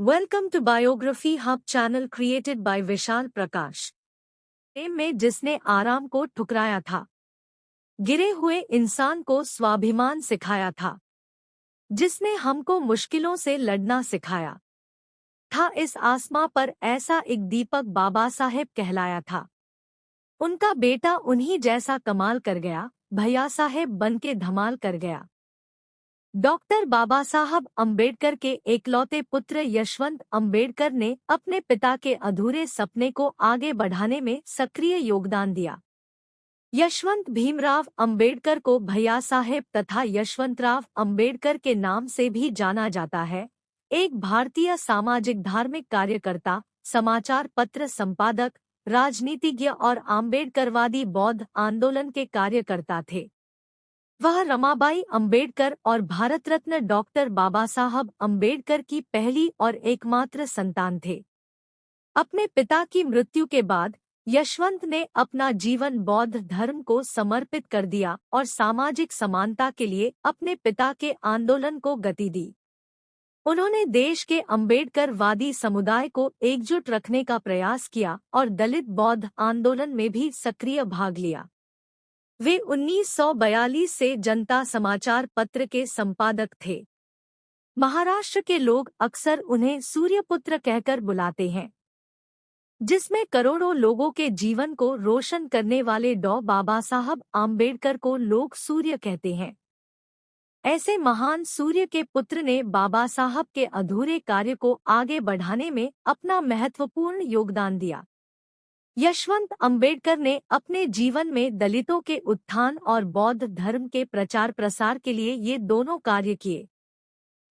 Welcome to biography hub channel created by Vishal Prakash. प्रेम में जिसने आराम को ठुकराया था, गिरे हुए इंसान को स्वाभिमान सिखाया था, जिसने हमको मुश्किलों से लड़ना सिखाया था, इस आसमां पर ऐसा एक दीपक बाबा साहेब कहलाया था। उनका बेटा उन्हीं जैसा कमाल कर गया, भैया साहेब बनके धमाल कर गया। डॉक्टर बाबा साहब अम्बेडकर के एकलौते पुत्र यशवंत अम्बेडकर ने अपने पिता के अधूरे सपने को आगे बढ़ाने में सक्रिय योगदान दिया। यशवंत भीमराव अम्बेडकर को भैया साहेब तथा यशवंतराव अम्बेडकर के नाम से भी जाना जाता है। एक भारतीय सामाजिक धार्मिक कार्यकर्ता, समाचार पत्र संपादक, राजनीतिज्ञ और अम्बेडकरवादी बौद्ध आंदोलन के कार्यकर्ता थे। वह रमाबाई अम्बेडकर और भारत रत्न डॉक्टर बाबा साहब अम्बेडकर की पहली और एकमात्र संतान थे। अपने पिता की मृत्यु के बाद यशवंत ने अपना जीवन बौद्ध धर्म को समर्पित कर दिया और सामाजिक समानता के लिए अपने पिता के आंदोलन को गति दी। उन्होंने देश के अम्बेडकरवादी समुदाय को एकजुट रखने का प्रयास किया और दलित बौद्ध आंदोलन में भी सक्रिय भाग लिया। वे 1942 से जनता समाचार पत्र के संपादक थे। महाराष्ट्र के लोग अक्सर उन्हें सूर्यपुत्र कहकर बुलाते हैं, जिसमें करोड़ों लोगों के जीवन को रोशन करने वाले डॉ बाबा साहब आम्बेडकर को लोग सूर्य कहते हैं। ऐसे महान सूर्य के पुत्र ने बाबा साहब के अधूरे कार्य को आगे बढ़ाने में अपना महत्वपूर्ण योगदान दिया। यशवंत अम्बेडकर ने अपने जीवन में दलितों के उत्थान और बौद्ध धर्म के प्रचार प्रसार के लिए ये दोनों कार्य किए।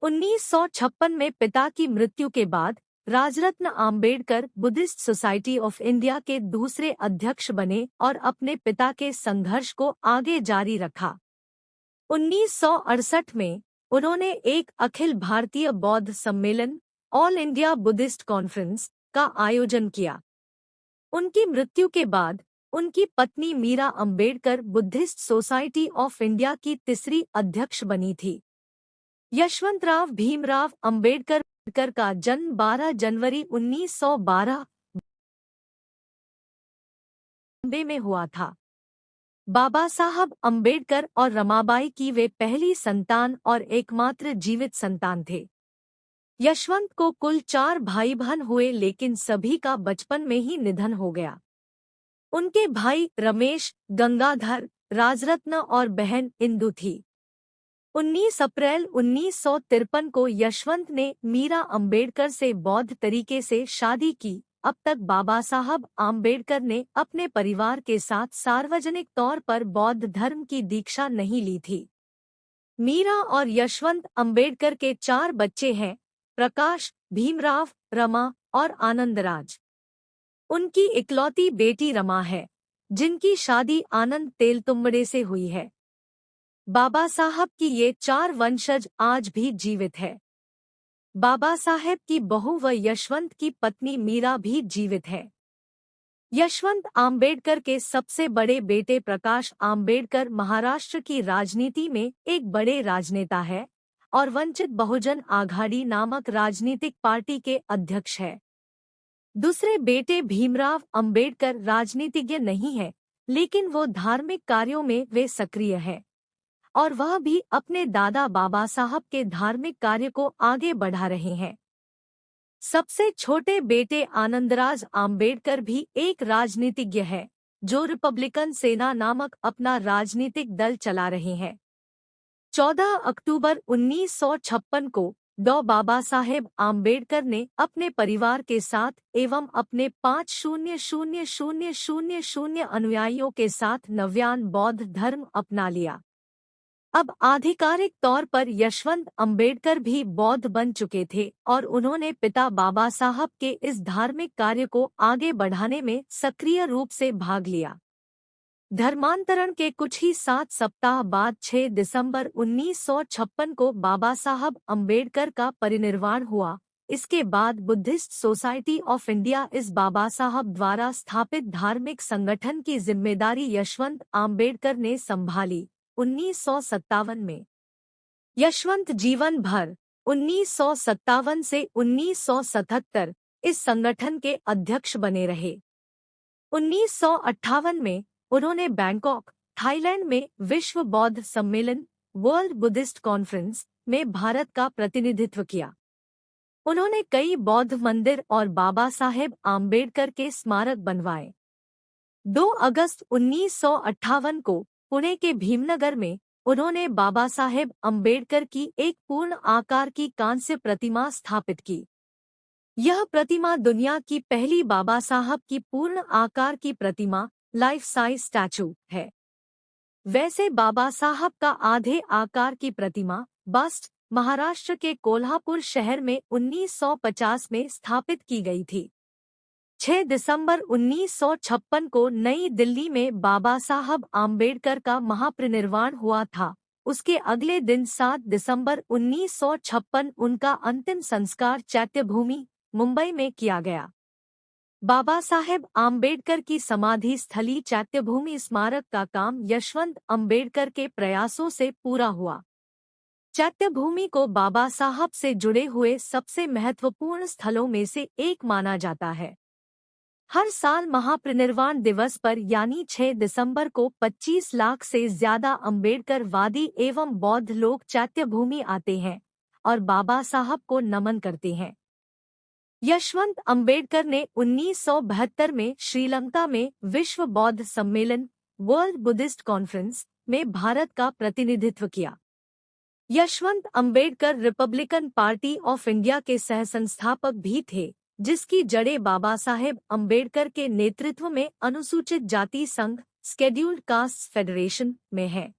1956 में पिता की मृत्यु के बाद Rajratna Ambedkar Buddhist Society of India के दूसरे अध्यक्ष बने और अपने पिता के संघर्ष को आगे जारी रखा। 1968 में उन्होंने एक अखिल भारतीय बौद्ध सम्मेलन, ऑल इंडिया बुद्धिस्ट कॉन्फ्रेंस, का आयोजन किया। उनकी मृत्यु के बाद उनकी पत्नी Meera Ambedkar Buddhist Society of India की तीसरी अध्यक्ष बनी थी। यशवंतराव भीमराव अम्बेडकर का जन्म 12 जनवरी 1912 बॉम्बे में हुआ था। बाबा साहब अम्बेडकर और रमाबाई की वे पहली संतान और एकमात्र जीवित संतान थे। यशवंत को कुल 4 भाई बहन हुए, लेकिन सभी का बचपन में ही निधन हो गया। उनके भाई रमेश, गंगाधर, राजरत्न और बहन इंदु थी। 19 अप्रैल 1953 को यशवंत ने मीरा अम्बेडकर से बौद्ध तरीके से शादी की। अब तक बाबा साहब आम्बेडकर ने अपने परिवार के साथ सार्वजनिक तौर पर बौद्ध धर्म की दीक्षा नहीं ली थी। मीरा और यशवंत अम्बेडकर के 4 बच्चे हैं: प्रकाश, भीमराव, रमा और आनंदराज। उनकी इकलौती बेटी रमा है, जिनकी शादी आनंद तेलतुंबड़े से हुई है। बाबा साहब की ये 4 वंशज आज भी जीवित है। बाबा साहेब की बहू व यशवंत की पत्नी मीरा भी जीवित है। यशवंत आम्बेडकर के सबसे बड़े बेटे प्रकाश आम्बेडकर महाराष्ट्र की राजनीति में एक बड़े राजनेता है और वंचित बहुजन आघाड़ी नामक राजनीतिक पार्टी के अध्यक्ष है। दूसरे बेटे भीमराव अम्बेडकर राजनीतिज्ञ नहीं है, लेकिन वो धार्मिक कार्यों में वे सक्रिय है और वह भी अपने दादा बाबा साहब के धार्मिक कार्य को आगे बढ़ा रहे हैं। सबसे छोटे बेटे आनंदराज आम्बेडकर भी एक राजनीतिज्ञ है, जो रिपब्लिकन सेना नामक अपना राजनीतिक दल चला रहे हैं। 14 अक्टूबर 1956 को डॉ बाबा साहेब आम्बेडकर ने अपने परिवार के साथ एवं अपने 5,000,000 अनुयायियों के साथ नव्यान बौद्ध धर्म अपना लिया। अब आधिकारिक तौर पर यशवंत अम्बेडकर भी बौद्ध बन चुके थे और उन्होंने पिता बाबा साहब के इस धार्मिक कार्य को आगे बढ़ाने में सक्रिय रूप से भाग लिया। धर्मांतरण के कुछ ही 7 सप्ताह बाद 6 दिसंबर 1956 को बाबा साहब अम्बेडकर का परिनिर्वाण हुआ। इसके बाद बुद्धिस्ट सोसाइटी ऑफ इंडिया इस बाबा साहब द्वारा स्थापित धार्मिक संगठन की जिम्मेदारी यशवंत आम्बेडकर ने संभाली। 1957 में यशवंत जीवन भर 1957 से 1977 इस संगठन के अध्यक्ष बने रहे। 1958 में उन्होंने बैंकॉक, थाईलैंड में विश्व बौद्ध सम्मेलन वर्ल्ड बुद्धिस्ट कॉन्फ्रेंस में भारत का प्रतिनिधित्व किया। उन्होंने कई बौद्ध मंदिर और बाबा साहेब आम्बेडकर के स्मारक बनवाए। 2 अगस्त 1958 को पुणे के भीमनगर में उन्होंने बाबा साहेब अम्बेडकर की एक पूर्ण आकार की कांस्य प्रतिमा स्थापित की। यह प्रतिमा दुनिया की पहली बाबा साहब की पूर्ण आकार की प्रतिमा लाइफ साइज स्टैचू है। वैसे बाबा साहब का आधे आकार की प्रतिमा बस्ट महाराष्ट्र के कोल्हापुर शहर में 1950 में स्थापित की गई थी। 6 दिसंबर 1956 को नई दिल्ली में बाबा साहब आम्बेडकर का महापरिनिर्वाण हुआ था। उसके अगले दिन 7 दिसंबर 1956 उनका अंतिम संस्कार चैत्यभूमि मुंबई में किया गया। बाबा साहेब आम्बेडकर की समाधि स्थली चैत्यभूमि स्मारक का काम यशवंत अम्बेडकर के प्रयासों से पूरा हुआ। चैत्यभूमि को बाबा साहब से जुड़े हुए सबसे महत्वपूर्ण स्थलों में से एक माना जाता है। हर साल महापरिनिर्वाण दिवस पर यानी 6 दिसंबर को 25 लाख से ज्यादा अम्बेडकर वादी एवं बौद्ध लोग चैत्यभूमि आते हैं और बाबा साहब को नमन करते हैं। यशवंत अम्बेडकर ने 1972 में श्रीलंका में विश्व बौद्ध सम्मेलन वर्ल्ड बुद्धिस्ट कॉन्फ्रेंस में भारत का प्रतिनिधित्व किया। Yashwant Ambedkar Republican party of India के सहसंस्थापक भी थे, जिसकी जड़ें बाबा साहेब अम्बेडकर के नेतृत्व में अनुसूचित जाति संघ स्केड्यूल्ड कास्ट फेडरेशन में है।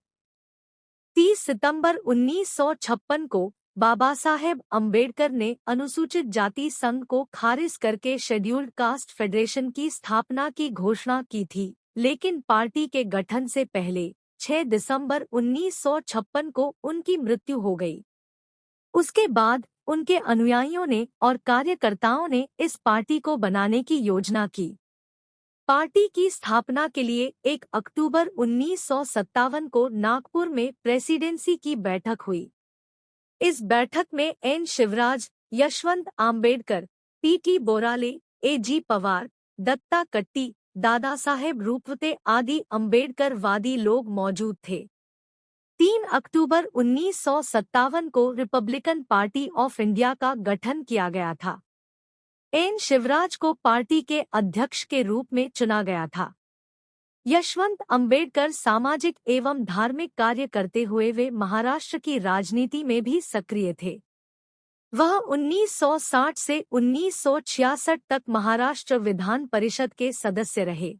30 सितंबर 1956 को बाबा साहेब अम्बेडकर ने अनुसूचित जाति संघ को खारिज करके शेड्यूल्ड कास्ट फेडरेशन की स्थापना की घोषणा की थी, लेकिन पार्टी के गठन से पहले 6 दिसंबर 1956 को उनकी मृत्यु हो गई। उसके बाद उनके अनुयायियों ने और कार्यकर्ताओं ने इस पार्टी को बनाने की योजना की। पार्टी की स्थापना के लिए 1 अक्टूबर 1957 को नागपुर में प्रेसिडेंसी की बैठक हुई। इस बैठक में N Shivraj, Yashwant Ambedkar, P T. Borale, A G. Pawar, Datta Katti, Dada साहेब रूपवते आदि अम्बेडकरवादी लोग मौजूद थे। 3 अक्टूबर 1957 को रिपब्लिकन पार्टी ऑफ इंडिया का गठन किया गया था। एन शिवराज को पार्टी के अध्यक्ष के रूप में चुना गया था। यशवंत अम्बेडकर सामाजिक एवं धार्मिक कार्य करते हुए वे महाराष्ट्र की राजनीति में भी सक्रिय थे। वह 1960 से 1966 तक महाराष्ट्र विधान परिषद के सदस्य रहे।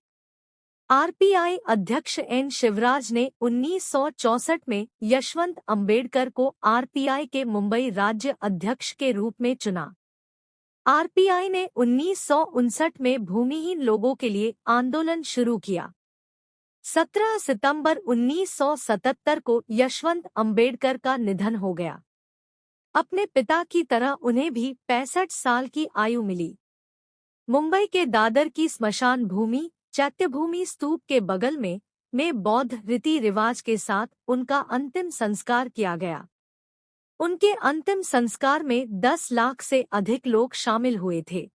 आरपीआई अध्यक्ष एन शिवराज ने 1964 में यशवंत अम्बेडकर को आरपीआई के मुंबई राज्य अध्यक्ष के रूप में चुना। आरपीआई ने 1959 में भूमिहीन लोगों के लिए आंदोलन शुरू किया। 17 सितंबर 1977 को यशवंत अम्बेडकर का निधन हो गया। अपने पिता की तरह उन्हें भी 65 साल की आयु मिली। मुंबई के दादर की स्मशान भूमि चैत्यभूमि स्तूप के बगल में बौद्ध रीति रिवाज के साथ उनका अंतिम संस्कार किया गया। उनके अंतिम संस्कार में 10 लाख से अधिक लोग शामिल हुए थे।